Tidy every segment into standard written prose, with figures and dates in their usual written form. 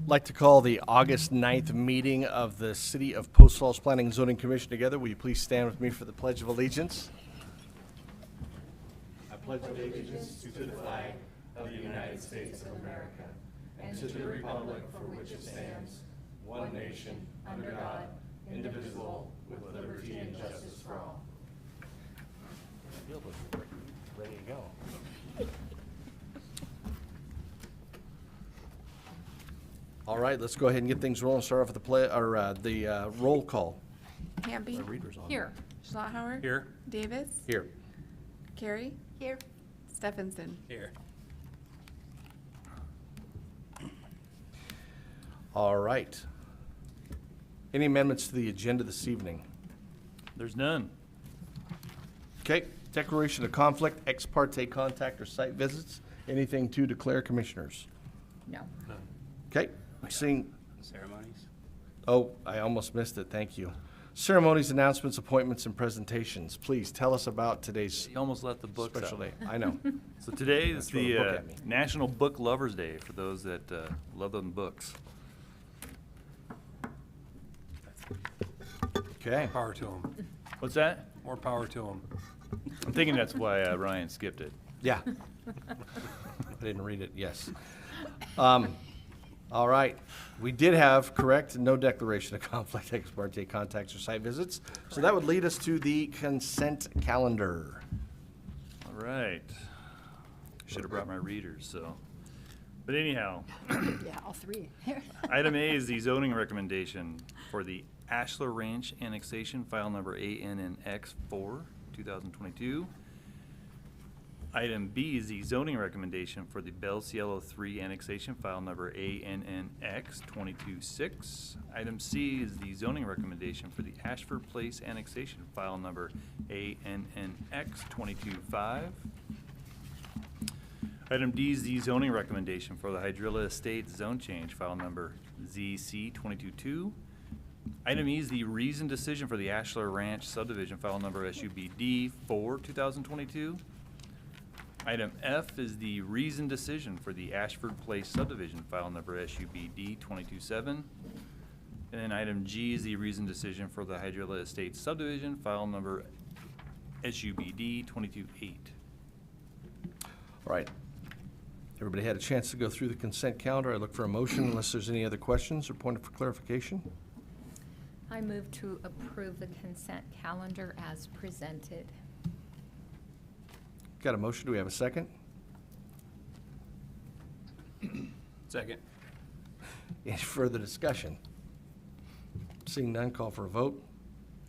like to call the August 9th meeting of the City of Post Falls Planning and Zoning Commission together. Will you please stand with me for the Pledge of Allegiance? I pledge allegiance to the flag of the United States of America and to the republic for which it stands, one nation, under God, indivisible, with liberty and justice for all. Ready to go. All right, let's go ahead and get things rolling. Start off with the roll call. Hamby. Our reader's on. Here. Schlauhauer. Here. Davis. Here. Carey. Here. Stephenson. Here. All right. Any amendments to the agenda this evening? There's none. Okay, declaration of conflict, ex parte contact or site visits. Anything to declare, commissioners? No. Okay, seeing, Ceremonies? oh, I almost missed it, thank you. Ceremonies, announcements, appointments, and presentations. Please tell us about today's You almost left the books special out. day. I know. So today is Throw the book at me. National Book Lovers Day for those that love them books. Okay, Power to them. What's that? More power to them. I'm thinking that's why Ryan skipped it. yeah. I didn't read it, yes. All right, we did have, correct, no declaration of conflict, ex parte contacts or site visits. So that would lead us to the consent calendar. All right. Should have brought my readers, so. But anyhow, Yeah, all three. item A is the zoning recommendation for the Ashler Ranch annexation, file number ANNX4, 2022. Item B is the zoning recommendation for the Bell Cielo 3 annexation, file number ANNX226. Item C is the zoning recommendation for the Ashford Place annexation, file number ANNX225. Item D is the zoning recommendation for the Hydrilla Estates zone change, file number ZC222. Item E is the reasoned decision for the Ashler Ranch subdivision, file number SUBD 4, 2022. Item F is the reasoned decision for the Ashford Place subdivision, file number SUBD 227. And then item G is the reasoned decision for the Hydrilla Estates subdivision, file number SUBD 228. All right. Everybody had a chance to go through the consent calendar. I look for a motion unless there's any other questions or point for clarification. I move to approve the consent calendar as presented. Got a motion? Do we have a second? Second. Any further discussion? Seeing none, call for a vote.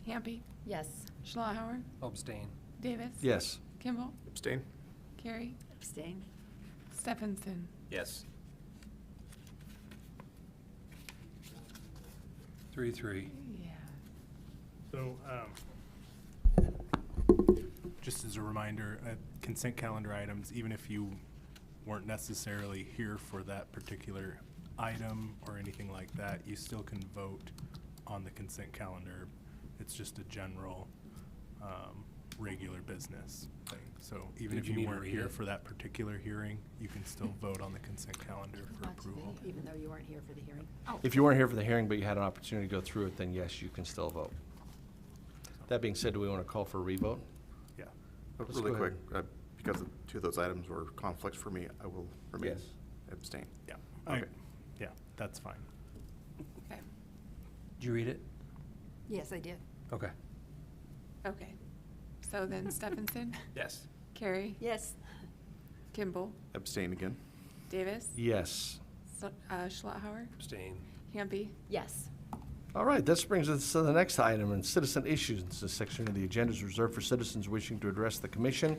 Hamby. Yes. Schlauhauer. Abstain. Davis. Yes. Kimball. Abstain. Carey. Abstain. Stephenson. Yes. 3-3. Yeah. So, just as a reminder, consent calendar items, even if you weren't necessarily here for that particular item or anything like that, you still can vote on the consent calendar. It's just a general, regular business thing. So even Did if you you need to weren't read here it? for that particular hearing, you can still vote on the consent calendar for approval. Even though you weren't here for the hearing? If you weren't here for the hearing, but you had an opportunity to go through it, then yes, you can still vote. That being said, do we want to call for a revote? Yeah. Let's Really go quick, ahead. because two of those items were conflicts for me, I will remain Yes. abstain. Yeah. Okay. Yeah, that's fine. Okay. Did you read it? Yes, I did. Okay. Okay. So then Stephenson. Yes. Carey. Yes. Kimball. Abstain again. Davis. Yes. Schlauhauer. Abstain. Hamby. Yes. All right, this brings us to the next item, and citizen issues. This section of the agenda is reserved for citizens wishing to address the commission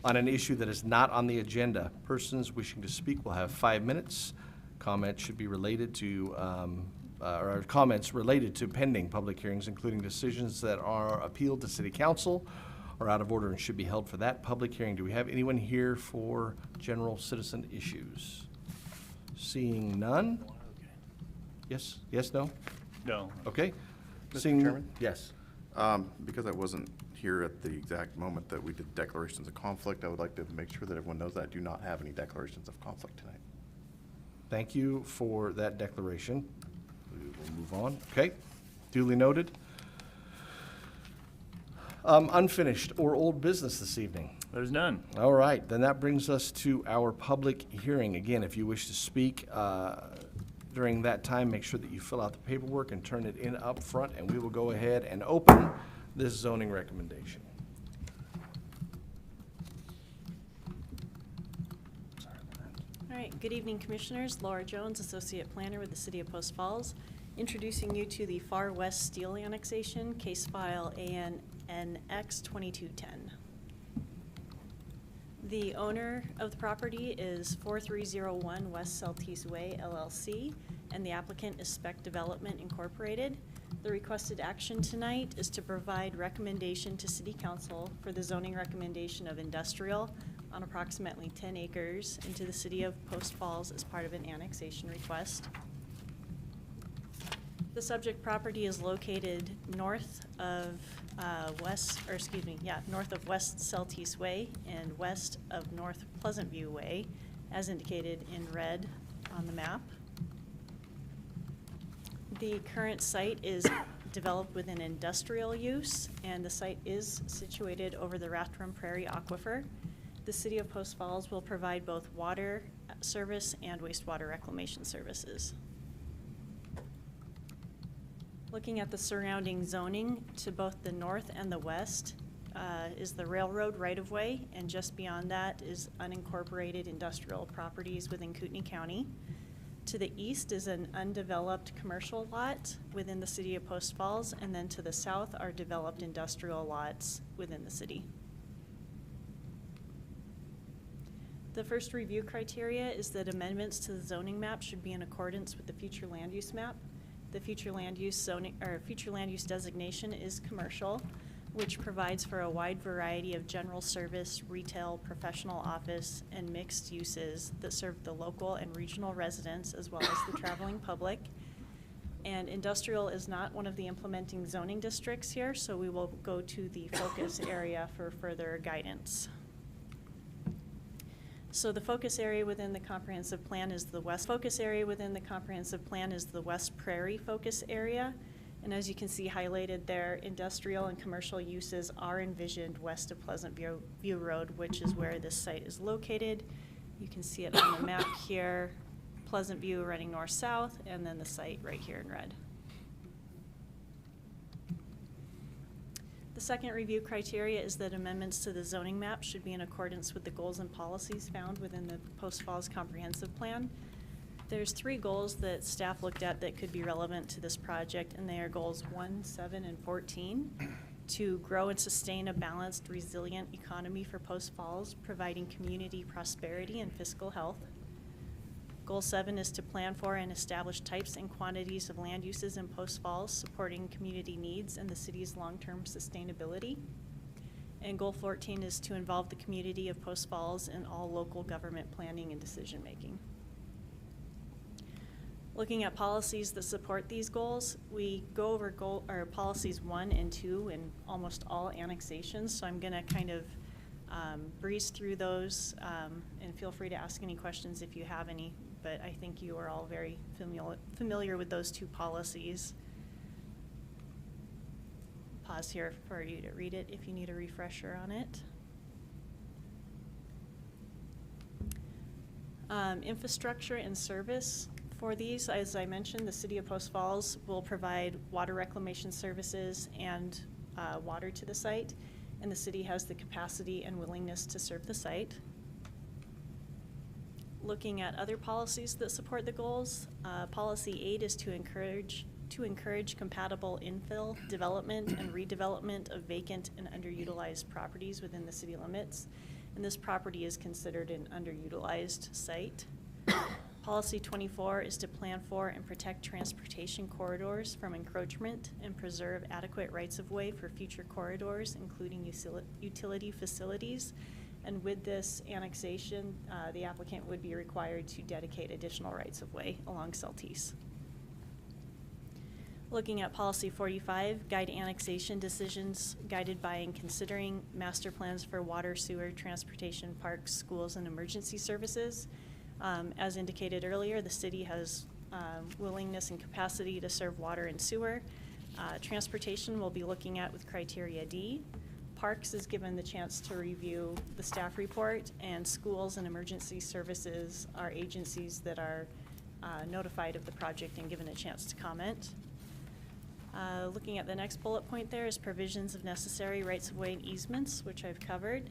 on an issue that is not on the agenda. Persons wishing to speak will have 5 minutes. Comments should be related to, or comments related to pending public hearings, including decisions that are appealed to city council or out of order and should be held for that public hearing. Do we have anyone here for general citizen issues? Seeing none? Yes, yes, no? No. Okay. Mr. Seeing- Chairman? Yes. Because I wasn't here at the exact moment that we did declarations of conflict, I would like to make sure that everyone knows that I do not have any declarations of conflict tonight. Thank you for that declaration. We will move on. Okay, duly noted. Unfinished or old business this evening? There's none. All right, then that brings us to our public hearing. Again, if you wish to speak during that time, make sure that you fill out the paperwork and turn it in up front, and we will go ahead and open this zoning recommendation. Sorry about that. All right, good evening, Commissioners. Laura Jones, Associate Planner with the City of Post Falls, introducing you to the Farwest Steel Annexation, case file ANNX 2210. The owner of the property is 4301 West Celtice Way, LLC, and the applicant is Spec Development Incorporated. The requested action tonight is to provide recommendation to City Council for the zoning recommendation of industrial on approximately 10 acres into the City of Post Falls as part of an annexation request. The subject property is located north of north of West Celtice Way and west of North Pleasant View Way, as indicated in red on the map. The current site is developed with an industrial use, and the site is situated over the Rathdrum Prairie Aquifer. The City of Post Falls will provide both water service and wastewater reclamation services. Looking at the surrounding zoning, to both the north and the west is the railroad right-of-way, and just beyond that is unincorporated industrial properties within Kootenai County. To the east is an undeveloped commercial lot within the City of Post Falls, and then to the south are developed industrial lots within the city. The first review criteria is that amendments to the zoning map should be in accordance with the future land use map. The future land use designation is commercial, which provides for a wide variety of general service, retail, professional office, and mixed uses that serve the local and regional residents as well as the traveling public. And industrial is not one of the implementing zoning districts here, so we will go to the focus area for further guidance. So the focus area within the comprehensive plan is the West Prairie focus area. And as you can see highlighted there, industrial and commercial uses are envisioned west of Pleasant View Road, which is where this site is located. You can see it on the map here, Pleasant View running north-south, and then the site right here in red. The second review criteria is that amendments to the zoning map should be in accordance with the goals and policies found within the Post Falls Comprehensive Plan. There's 3 goals that staff looked at that could be relevant to this project, and they are goals 1, 7, and 14. To grow and sustain a balanced, resilient economy for Post Falls, providing community prosperity and fiscal health. Goal 7 is to plan for and establish types and quantities of land uses in Post Falls, supporting community needs and the city's long-term sustainability. And Goal 14 is to involve the community of Post Falls in all local government planning and decision-making. Looking at policies that support these goals, we go over policies 1 and 2 in almost all annexations, so I'm gonna kind of breeze through those and feel free to ask any questions if you have any, but I think you are all very familiar with those 2 policies. Pause here for you to read it if you need a refresher on it. Infrastructure and service. For these, as I mentioned, the City of Post Falls will provide water reclamation services and water to the site, and the city has the capacity and willingness to serve the site. Looking at other policies that support the goals, Policy 8 is to encourage compatible infill development and redevelopment of vacant and underutilized properties within the city limits, and this property is considered an underutilized site. Policy 24 is to plan for and protect transportation corridors from encroachment and preserve adequate rights-of-way for future corridors, including utility facilities. And with this annexation, the applicant would be required to dedicate additional rights-of-way along Celtice. Looking at Policy 45, guide annexation decisions guided by and considering master plans for water, sewer, transportation, parks, schools, and emergency services. As indicated earlier, the city has willingness and capacity to serve water and sewer. Transportation we'll be looking at with criteria D. Parks is given the chance to review the staff report, and schools and emergency services are agencies that are notified of the project and given a chance to comment. Looking at the next bullet point there is provisions of necessary rights-of-way and easements, which I've covered.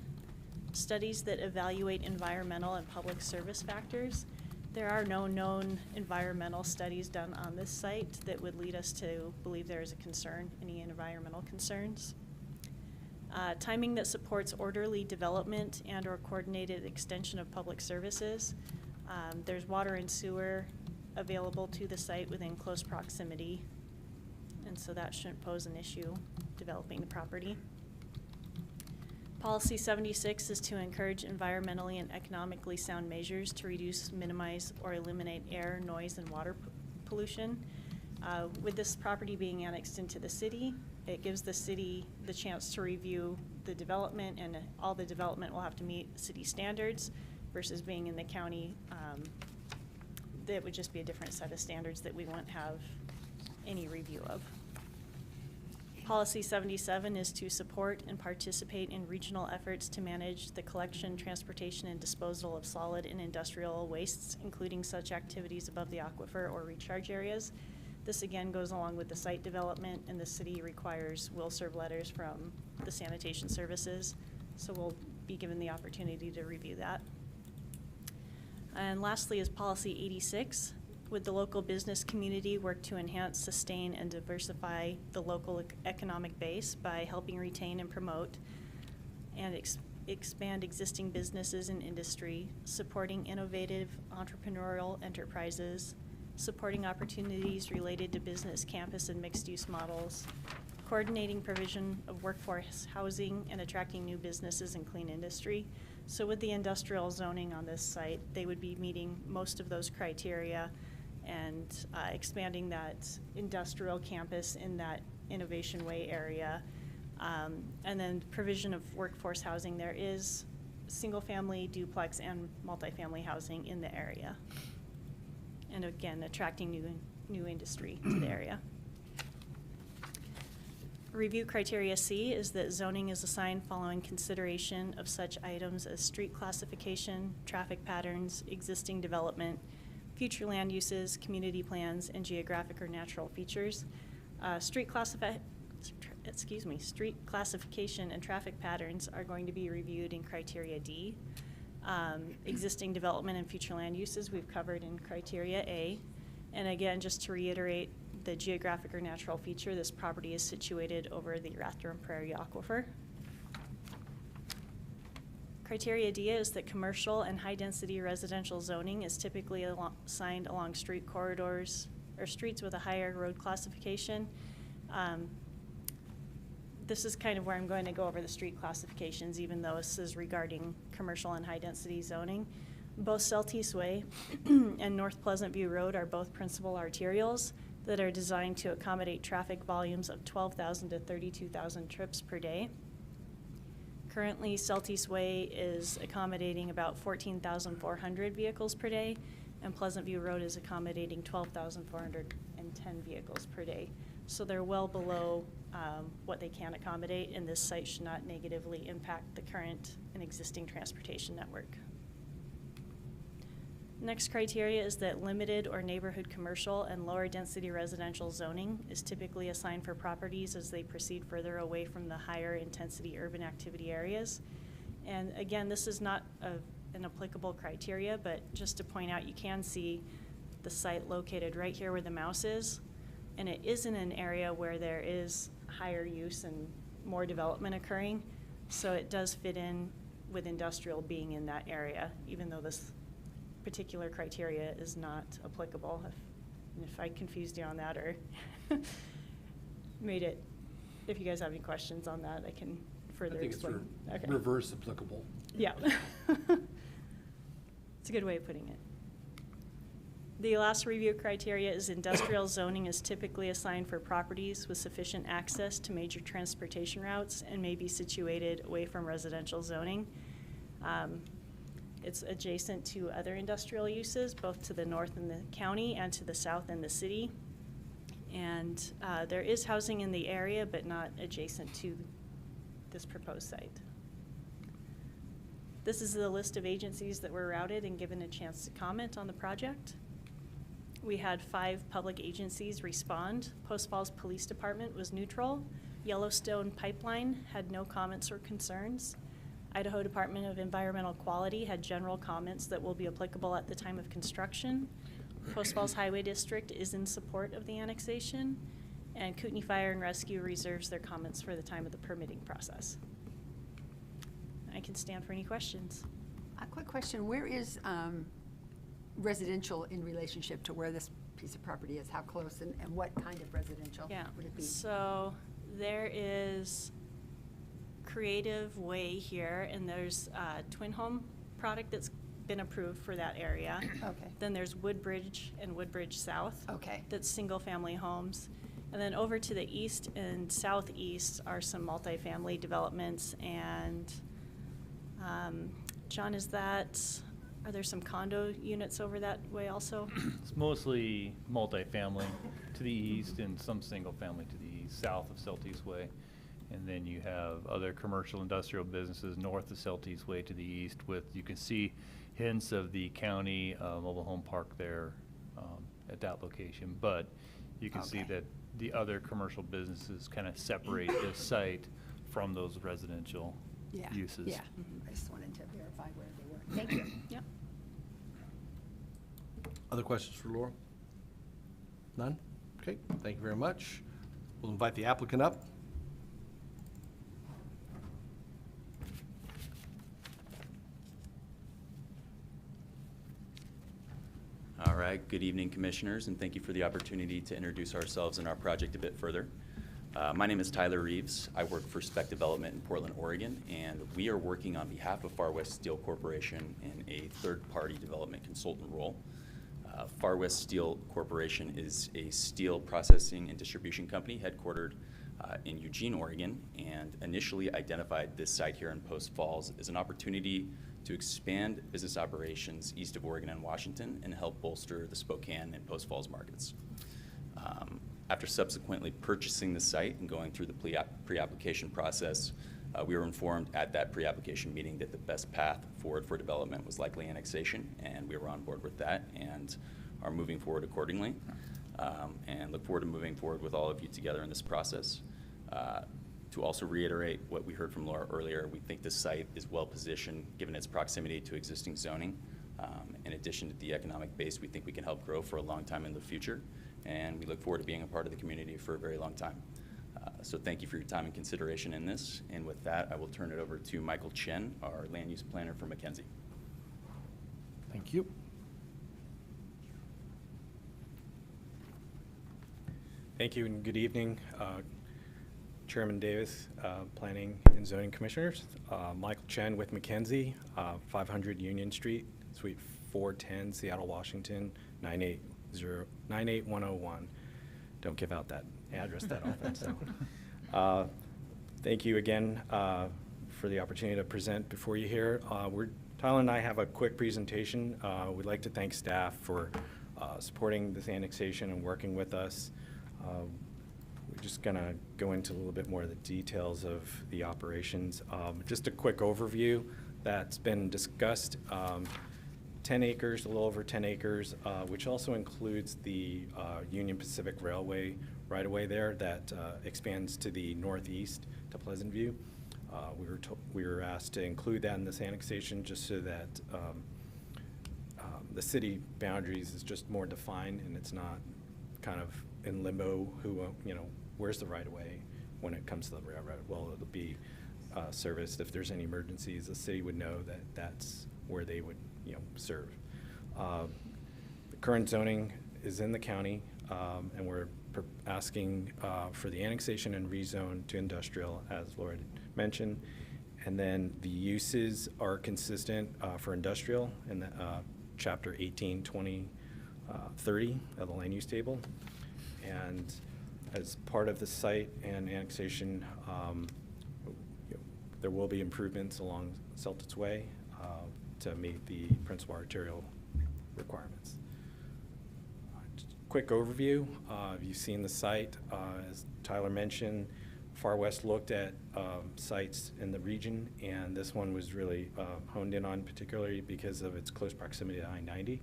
Studies that evaluate environmental and public service factors. There are no known environmental studies done on this site that would lead us to believe there is a concern, any environmental concerns. Timing that supports orderly development and/or coordinated extension of public services. There's water and sewer available to the site within close proximity, and so that shouldn't pose an issue developing the property. Policy 76 is to encourage environmentally and economically sound measures to reduce, minimize, or eliminate air, noise, and water pollution. With this property being annexed into the city, it gives the city the chance to review the development, and all the development will have to meet city standards versus being in the county. That would just be a different set of standards that we won't have any review of. Policy 77 is to support and participate in regional efforts to manage the collection, transportation, and disposal of solid and industrial wastes, including such activities above the aquifer or recharge areas. This again goes along with the site development, and the city requires will-serve letters from the sanitation services, so we'll be given the opportunity to review that. And lastly is policy 86. Would the local business community work to enhance, sustain, and diversify the local economic base by helping retain and promote and expand existing businesses and industry, supporting innovative entrepreneurial enterprises, supporting opportunities related to business, campus, and mixed-use models, coordinating provision of workforce housing, and attracting new businesses and clean industry? So with the industrial zoning on this site, they would be meeting most of those criteria and expanding that industrial campus in that Innovation Way area. And then provision of workforce housing. There is single-family, duplex, and multifamily housing in the area. And again, attracting new industry to the area. Review criteria C is that zoning is assigned following consideration of such items as street classification, traffic patterns, existing development, future land uses, community plans, and geographic or natural features. Street classification and traffic patterns are going to be reviewed in criteria D. Existing development and future land uses we've covered in criteria A. And again, just to reiterate, the geographic or natural feature, this property is situated over the Rathdrum Prairie Aquifer. Criteria D is that commercial and high-density residential zoning is typically assigned along street corridors or streets with a higher road classification. This is kind of where I'm going to go over the street classifications, even though this is regarding commercial and high-density zoning. Both Celtice Way and North Pleasant View Road are both principal arterials that are designed to accommodate traffic volumes of 12,000 to 32,000 trips per day. Currently, Celtice Way is accommodating about 14,400 vehicles per day, and Pleasant View Road is accommodating 12,410 vehicles per day. So they're well below what they can accommodate, and this site should not negatively impact the current and existing transportation network. Next criteria is that limited or neighborhood commercial and lower density residential zoning is typically assigned for properties as they proceed further away from the higher intensity urban activity areas. And again, this is not an applicable criteria, but just to point out, you can see the site located right here where the mouse is, and it is in an area where there is higher use and more development occurring. So it does fit in with industrial being in that area, even though this particular criteria is not applicable. If I confused you on that or made it, if you guys have any questions on that, I can further explain. It's reverse applicable. Yeah. It's a good way of putting it. The last review criteria is industrial zoning is typically assigned for properties with sufficient access to major transportation routes and may be situated away from residential zoning. It's adjacent to other industrial uses, both to the north in the county and to the south in the city. And there is housing in the area, but not adjacent to this proposed site. This is the list of agencies that were routed and given a chance to comment on the project. We had 5 public agencies respond. Post Falls Police Department was neutral. Yellowstone Pipeline had no comments or concerns. Idaho Department of Environmental Quality had general comments that will be applicable at the time of construction. Post Falls Highway District is in support of the annexation. And Kootenai Fire and Rescue reserves their comments for the time of the permitting process. I can stand for any questions. A quick question, where is residential in relationship to where this piece of property is? How close and what kind of residential Yeah, would it be? so there is Creative Way here, and there's a twin home product that's been approved for that area. Okay. Then there's Woodbridge and Woodbridge South. Okay. That's single-family homes. And then over to the east and southeast are some multifamily developments. And John, are there some condo units over that way also? It's mostly multifamily to the east and some single family to the east, south of Celtice Way. And then you have other commercial industrial businesses north of Celtice Way to the east with, you can see hints of the county mobile home park there at that location. But you can see Okay. that the other commercial businesses kind of separate this site from those residential Yeah, uses. yeah. I just wanted to verify where they were. Thank you. Yep. Other questions for Laura? None? Okay, thank you very much. We'll invite the applicant up. All right, good evening, Commissioners, and thank you for the opportunity to introduce ourselves and our project a bit further. My name is Tyler Reeves. I work for Spec Development in Portland, Oregon, and we are working on behalf of Farwest Steel Corporation in a third-party development consultant role. Farwest Steel Corporation is a steel processing and distribution company headquartered in Eugene, Oregon, and initially identified this site here in Post Falls as an opportunity to expand business operations east of Oregon and Washington and help bolster the Spokane and Post Falls markets. After subsequently purchasing the site and going through the pre-application process, we were informed at that pre-application meeting that the best path forward for development was likely annexation, and we were on board with that and are moving forward accordingly, and look forward to moving forward with all of you together in this process. To also reiterate what we heard from Laura earlier, we think this site is well positioned given its proximity to existing zoning. In addition to the economic base, we think we can help grow for a long time in the future, and we look forward to being a part of the community for a very long time. So thank you for your time and consideration in this, and with that, I will turn it over to Michael Chen, our land use planner for McKenzie. Thank you. Thank you and good evening, Chairman Davis, Planning and Zoning Commissioners. Michael Chen with McKenzie, 500 Union Street, Suite 410, Seattle, Washington, 98101. Don't give out that address that often. So, thank you again for the opportunity to present before you here. Tyler and I have a quick presentation. We'd like to thank staff for supporting this annexation and working with us. We're just going to go into a little bit more of the details of the operations. Just a quick overview that's been discussed. 10 acres, a little over 10 acres, which also includes the Union Pacific Railway right-of-way there that expands to the northeast to Pleasant View. We were asked to include that in this annexation just so that the city boundaries is just more defined and it's not kind of in limbo where's the right-of-way when it comes to the railroad. Well, it'll be serviced if there's any emergencies. The city would know that that's where they would serve. The current zoning is in the county, and we're asking for the annexation and rezone to industrial, as Laura mentioned. And then the uses are consistent for industrial in the, Chapter 18, 20, 30 of the land use table. And as part of the site and annexation, there will be improvements along Celtice Way to meet the principal arterial requirements. Quick overview, you've seen the site. As Tyler mentioned, Farwest looked at sites in the region, and this one was really honed in on particularly because of its close proximity to I-90.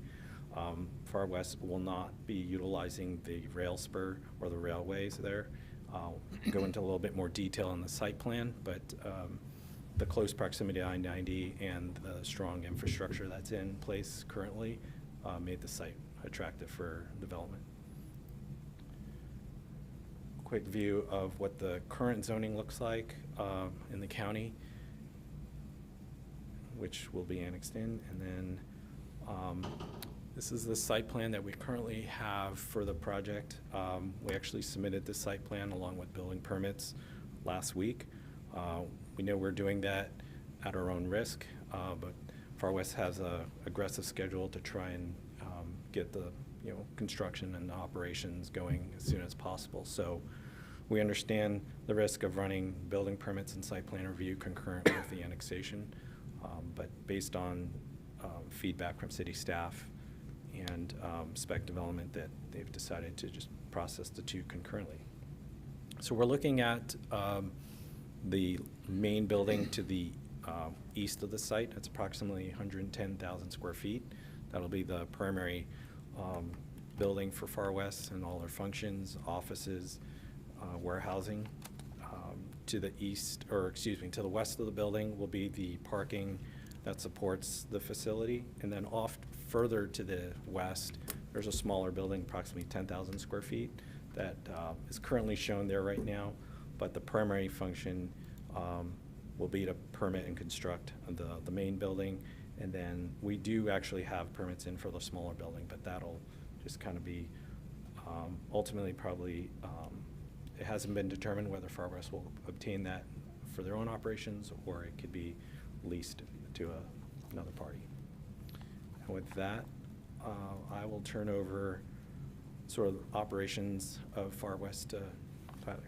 Farwest will not be utilizing the rail spur or the railways there. I'll go into a little bit more detail on the site plan, but the close proximity to I-90 and the strong infrastructure that's in place currently made the site attractive for development. Quick view of what the current zoning looks like in the county, which will be annexed in. And then this is the site plan that we currently have for the project. We actually submitted the site plan along with building permits last week. We know we're doing that at our own risk, but Farwest has a aggressive schedule to try and get the construction and operations going as soon as possible. So we understand the risk of running building permits and site plan review concurrent with the annexation, but based on feedback from city staff and spec development, that they've decided to just process the two concurrently. So we're looking at the main building to the east of the site. It's approximately 110,000 square feet. That'll be the primary building for Farwest and all their functions, offices, warehousing. To the east, or excuse me, to the west of the building will be the parking that supports the facility. And then off further to the west, there's a smaller building, approximately 10,000 square feet, that is currently shown there right now. But the primary function will be to permit and construct the main building. And then we do actually have permits in for the smaller building, but that'll just kind of be ultimately probably, it hasn't been determined whether Farwest will obtain that for their own operations or it could be leased to another party. And with that, I will turn over sort of operations of Farwest to Tyler.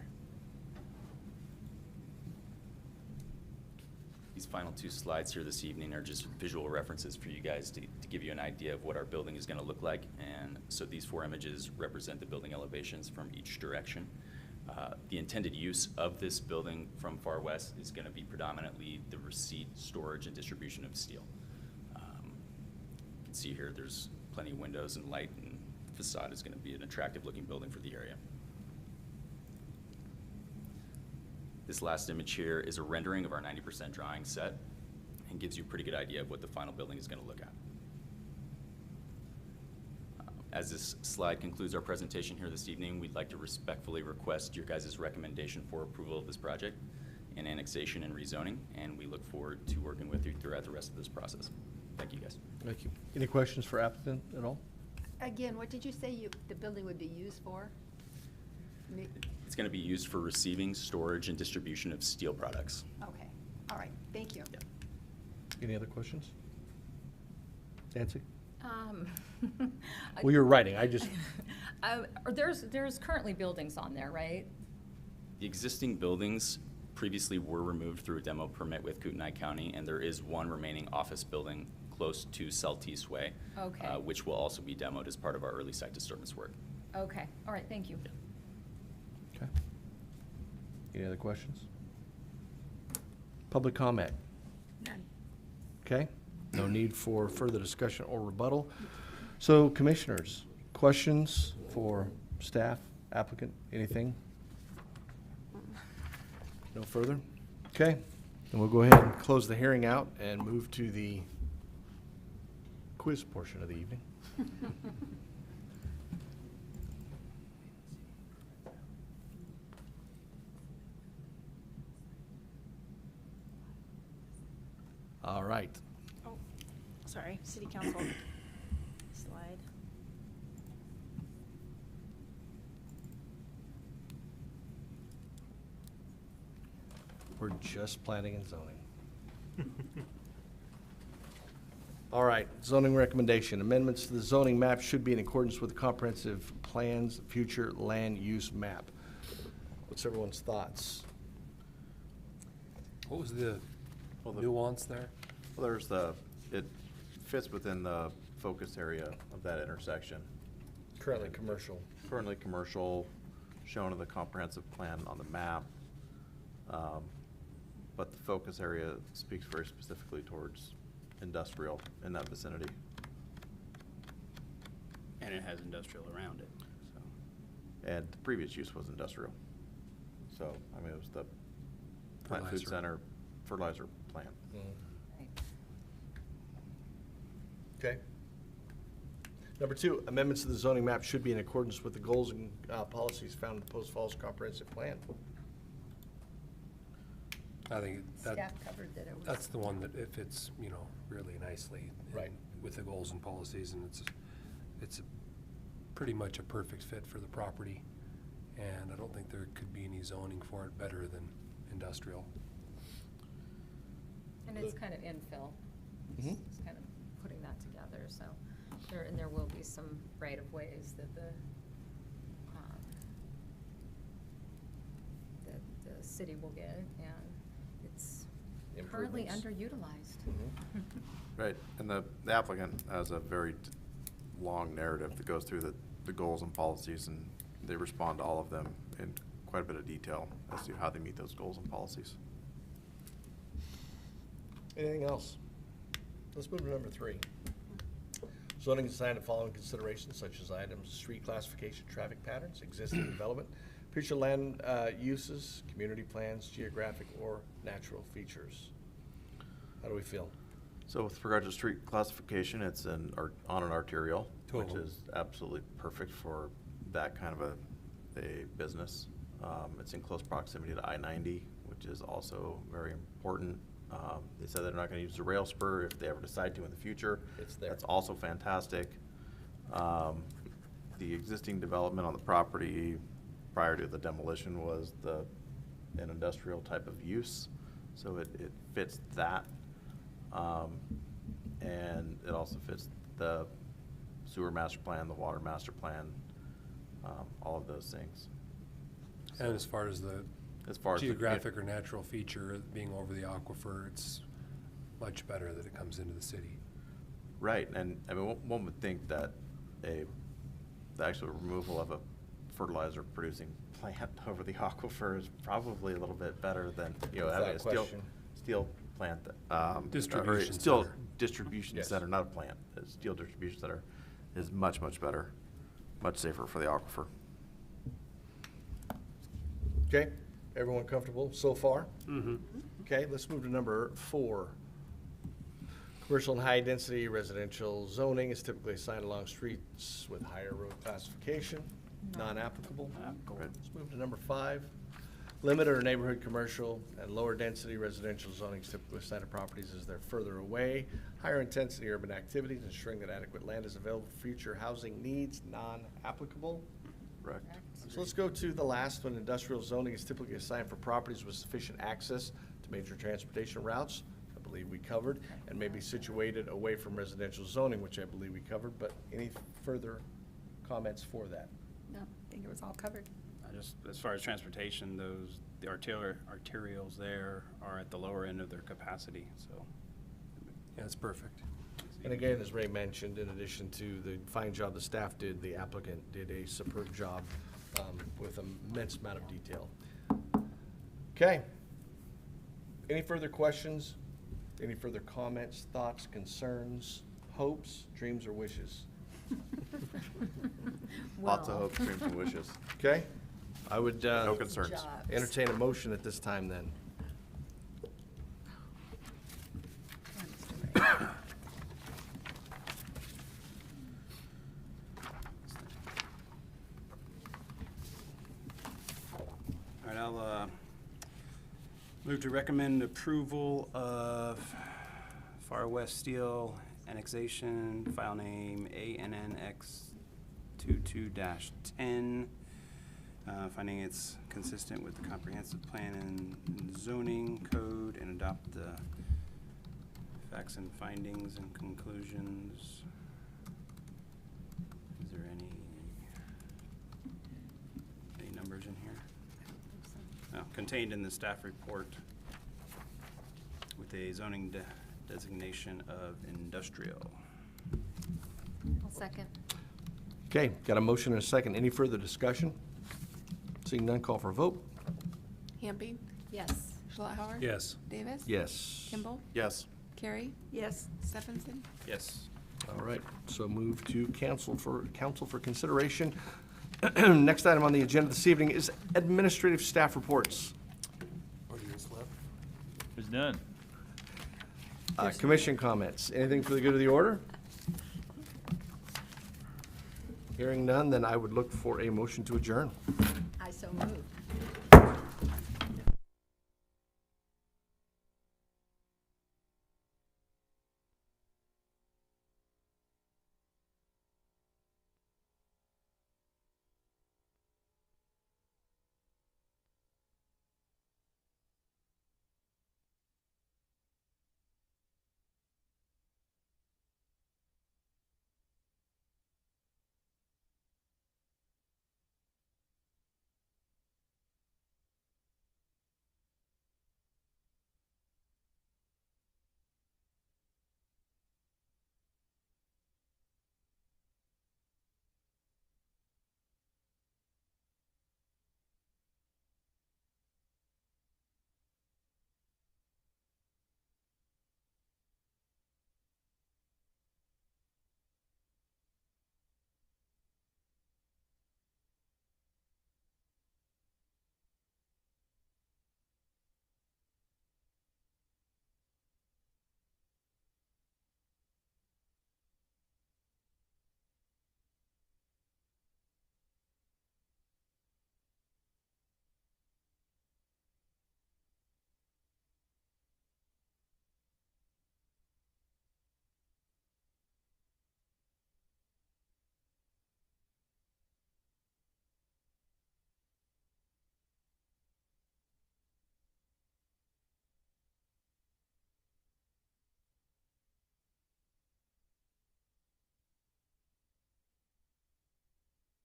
These final two slides here this evening are just visual references for you guys to give you an idea of what our building is going to look like. And so these four images represent the building elevations from each direction. The intended use of this building from Farwest is going to be predominantly the receipt, storage, and distribution of steel. You can see here there's plenty of windows and light, and facade is going to be an attractive looking building for the area. This last image here is a rendering of our 90% drawing set and gives you a pretty good idea of what the final building is going to look at. As this slide concludes our presentation here this evening, we'd like to respectfully request your guys' recommendation for approval of this project and annexation and rezoning, and we look forward to working with you throughout the rest of this process. Thank you, guys. Thank you. Any questions for applicant at all? Again, what did you say the building would be used for? It's going to be used for receiving, storage, and distribution of steel products. Okay, all right, thank you. Yeah. Any other questions? Nancy? I- Well, you're writing, I just, There's currently buildings on there, right? The existing buildings previously were removed through a demo permit with Kootenai County, and there is one remaining office building close to Celtice Way, Okay. which will also be demoed as part of our early site disturbance work. Okay, all right, thank you. okay. Any other questions? Public comment? None. Okay, no need for further discussion or rebuttal. So commissioners, questions for staff, applicant, anything? No further? Okay, then we'll go ahead and close the hearing out and move to the quiz portion of the evening. All right. Oh, sorry, city council slide. We're just planning and zoning. All right, zoning recommendation. Amendments to the zoning map should be in accordance with the comprehensive plan's future land use map. What's everyone's thoughts? What was the nuance there? Well, there's fits within the focus area of that intersection. Currently commercial. Currently commercial, shown in the comprehensive plan on the map. But the focus area speaks very specifically towards industrial in that vicinity. And it has industrial around it, so. And the previous use was industrial. So, I mean, it was the plant food Fertilizer. center fertilizer plant. Right. Okay. Number 2, amendments to the zoning map should be in accordance with the goals and policies found in the Post Falls Comprehensive Plan. I think that, Staff covered that it was. that's the one that it fits, you know, really nicely. Right. With the goals and policies, and it's pretty much a perfect fit for the property. And I don't think there could be any zoning for it better than industrial. And it's kind of infill. Mhm. It's kind of putting that together, so there will be some right-of-ways that the city will get, and it's currently Improvements. underutilized. Right, and the applicant has a very long narrative that goes through the goals and policies, and they respond to all of them in quite a bit of detail as to how they meet those goals and policies. Anything else? Let's move to number 3. Zoning is assigned to following considerations such as items, street classification, traffic patterns, existing development, future land uses, community plans, geographic or natural features. How do we feel? So with regard to street classification, it's on an arterial, which Totally. is absolutely perfect for that kind of a business. It's in close proximity to I-90, which is also very important. They said they're not gonna use the rail spur if they ever decide to in the future. It's there. That's also fantastic. The existing development on the property prior to the demolition was an industrial type of use, so it fits that. And it also fits the sewer master plan, the water master plan, all of those things. And as far as the As far as the geographic or natural feature being over the aquifer, it's much better that it comes into the city. Right, and I mean, one would think that the actual removal of a fertilizer producing plant over the aquifer is probably a little bit better than, having Without a question. steel plant. Distribution Steel center. distribution Yes. center, not a plant. A steel distribution center is much, much better, much safer for the aquifer. Okay, everyone comfortable so far? Okay, let's move to number 4. Commercial and high-density residential zoning is typically assigned along streets with higher road classification, non-applicable. Right. Let's move to number 5. Limited or neighborhood commercial and lower-density residential zoning is typically assigned to properties as they're further away. Higher-intensity urban activities, ensuring that adequate land is available for future housing needs, non-applicable. Correct. So let's go to the last one. Industrial zoning is typically assigned for properties with sufficient access to major transportation routes. I believe we covered, and may be situated away from residential zoning, which I believe we covered, but any further comments for that? No, I think it was all covered. Just as far as transportation, the arterials there are at the lower end of their capacity, so. Yeah, it's perfect. And again, as Ray mentioned, in addition to the fine job the staff did, the applicant did a superb job with an immense amount of detail. Okay. Any further questions? Any further comments, thoughts, concerns, hopes, dreams, or wishes? Lots of Well, hopes, dreams, and wishes. Okay? I would No concerns. jobs. entertain a motion at this time then. All right, I'll move to recommend approval of Farwest Steel Annexation, file name ANNX22-10, finding it's consistent with the comprehensive plan and zoning code, and adopt the facts and findings and conclusions. Is there any numbers in here? No, contained in the staff report with a zoning designation of industrial. Second. Okay, got a motion and a second. Any further discussion? Seeing none, call for a vote. Hamby, Yes. Schlauer. Yes. Davis. Yes. Kimball, Yes. Carey, Yes. Stephenson. Yes. All right, so move to council for consideration. Next item on the agenda this evening is administrative staff reports. There's none. Commission comments. Anything for the good of the order? Hearing none, then I would look for a motion to adjourn. I so move.